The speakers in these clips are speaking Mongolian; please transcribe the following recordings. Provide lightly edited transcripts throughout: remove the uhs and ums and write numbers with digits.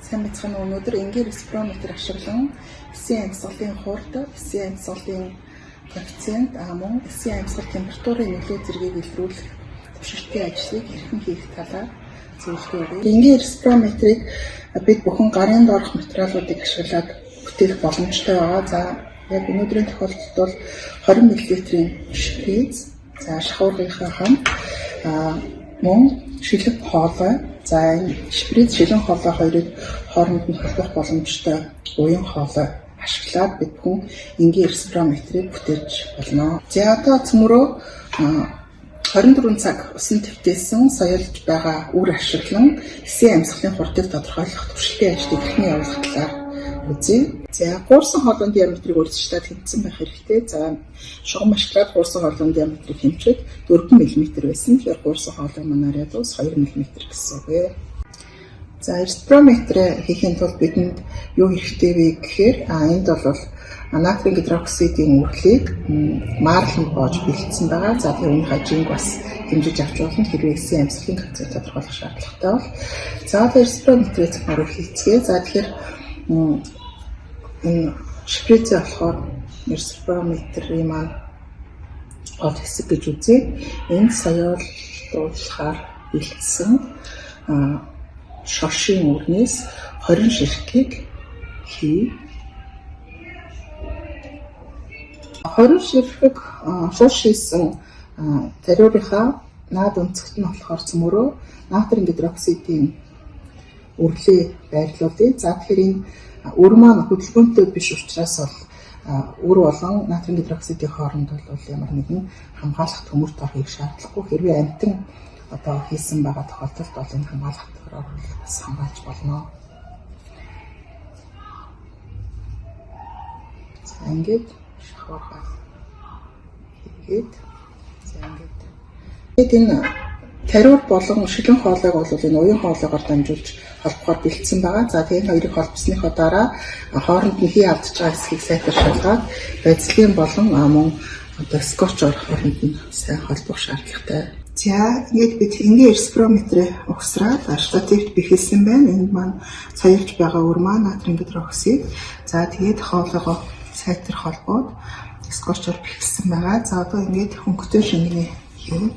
Сайн бацхан өнөөдөр энгийн спектрометр ашиглан эсийн амьсгалын хурд, эсийн амьсгалын коэффициент мөн эсийн амьсгал температурын нөлөө зэргийг илрүүлэх туршилтын ажлыг хэрхэн хийх талаар зөвлөгөө өгье. Энгийн спектрометрийг бид бүхэн гарын доорх материалуудыг ашиглаад бүтээх боломжтой байгаа. За яг өнөөдрийн тохиолдолд бол 20 мл-ийн шприц, за шахуургийнхаа хамт мөн шилэг хоолой, за энэ шприц шилэн хоолой хоёрыг хооронд нь холбох боломжтой уян хоолой ашиглаад бид бүхэн энгийн спектрометрийг бүтээж болно. За одоо цөмрөө 24 цаг усан твтээсэн соёлж байгаа үр ашиглан эсийн амьсгалын хурдыг тодорхойлох туршилтын ажлыг хэрхэн явуулах талаар үзье. За хуурсан хоолойн диаметрийг өөрчлөлтөд хэмжсэн байх хэрэгтэй. За шугам ашиглаад хуурсан хоолойн диаметрийг хэмжээд 4 мм байсан. Тэгэхээр хуурсан хоолой манаар ядуус 2 мм гэсэн үг ээ. За спектрометр хийхин тулд бидэнд юу хэрэгтэй вэ гэхээр энд бол натрийн гидроксидын үрлийг маарланд боож бэлдсэн байгаа. За тэр үний хажинг бас хэмжиж авч болно. Хэрвээ эсийн амьсгалын коэффициент тодорхойлох шаардлагатай бол. За тэр спектрометрийг зөвхөн хийцгээе. За тэгэхээр энэ шприцээ болохоор спектрометрийн маань гол хэсэг гэж үзье. Энэ соёлуулахаар бэлдсэн шошийн үрнээс 20 ширхгийг хий. 20 ширхэг шуш хийсэн тариурынхаа наад өнцөгт нь болохоор цөмөрөө натрийн гидроксидын үрлээ байрлуулъя. За тэгэхээр энэ үр маань хөдөлгөөнтэй биш учраас бол үр болон натрийн гидроксидын хооронд бол ямар нэгэн хамгаалах төмөр тор хийх шаардлагагүй. Хэрвээ амтан одоо хийсэн байгаа тохиолдолд бол энэ хамгаалах төмөрөөр бас хамгаалж болно. За ингээд шахуурхаа хийгээд за ингээд энэ тариур болон шилэн хоолойг бол энэ уян хоолойгоор дамжуулж холбохоор бэлдсэн байгаа. За тэгээд хоёрыг холбосныхоо дараа хооронд нь хий алдж байгаа хэсгийг сайтар шалгаад байцлагын болон мөн одоо скотчоор хооронд нь сайн холбох шаардлагатай. За ингээд бид энгийн спектрометрийг угсраад штативт бэхэлсэн байна. Энд маань соёлж байгаа үр маань натрийн гидроксид. За тэгээд хоолойгоо сайтар холбоод скотчоор бэхэлсэн байгаа. За одоо ингээд хөнгөтэй шингэний хий.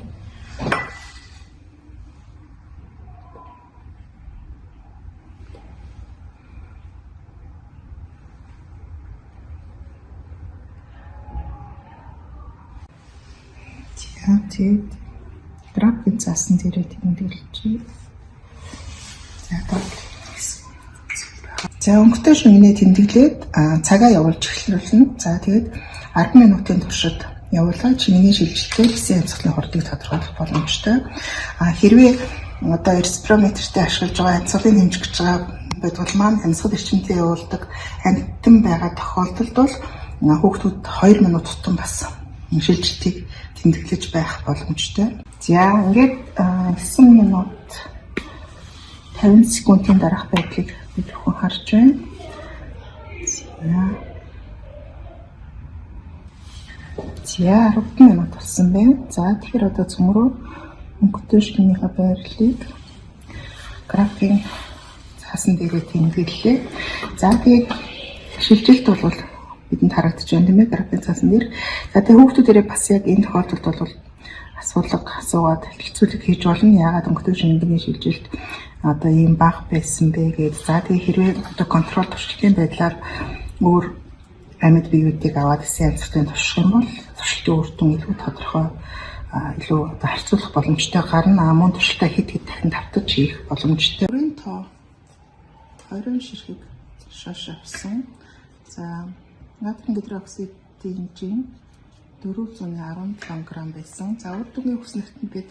Тэгээд графикийн цаасан дээрээ тэмдэглэжээ. За өнгөтэй шингэнээ тэмдэглээд цагаа явуулж эхлүүлнэ. За тэгээд 10 минутын туршид явуулаад шингэний шилжилтээр эсийн амьсгалын хурдыг тодорхойлох боломжтой. Хэрвээ одоо спектрометртэй ашиглаж байгаа амьсгалыг хэмжих гэж байгаа бодвол маань амьсгал эрчимтэй явуулдаг амттан байгаа тохиолдолд бол хүүхдүүд 2 минут тутам бас шилжилтийг тэмдэглэж байх боломжтой. За ингээд 9 минут 50 секундын дараах байдлыг бид бүхэн харж байна. За 10 минут болсон байна. За тэгэхээр одоо цөмрөө өнгөтэй шингэнийхээ байрлалыг графикийн цаасан дээрээ тэмдэглэлээ. За тэгээд шилжилт бол бидэнд харагдаж байна тийм ээ графикийн цаасан дээр. За тэгээд хүүхдүүдээрээ бас яг энэ тохиолдолд бол асуулга асуугаад хэлцүүлэг хийж болно. Яагаад өнгөтэй шингэний шилжилт одоо ийм бага байсан бэ гэж. За тэгээд хэрвээ одоо контрол туршилтын байдлаар өөр амьд биеүүдийг аваад эсийн амьсгалыг турших юм бол туршилтын үр дүн илүү тодорхой илүү одоо харьцуулах боломжтой гарна. Мөн туршилтаа хэд дахин давтаж хийх боломжтой. Өрийн тоо 20 ширхэг шош авсан. За натрийн гидроксидын хэмжээ 417 г байсан. За үр дүнгийн хүснэгтэн бид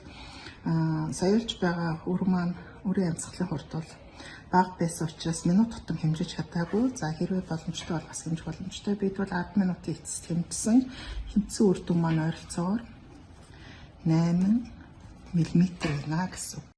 соёлж байгаа үр маань үрийн амьсгалын хурд бол бага байсан учраас минут тутам хэмжиж чадаагүй. За хэрвээ боломжтой бол бас хэмжих боломжтой. Бид бол 10 минутын эцэст хэмжсэн. Хэмжсэн үр дүн маань ойролцоогоор 8 мм байна гэсэн үг.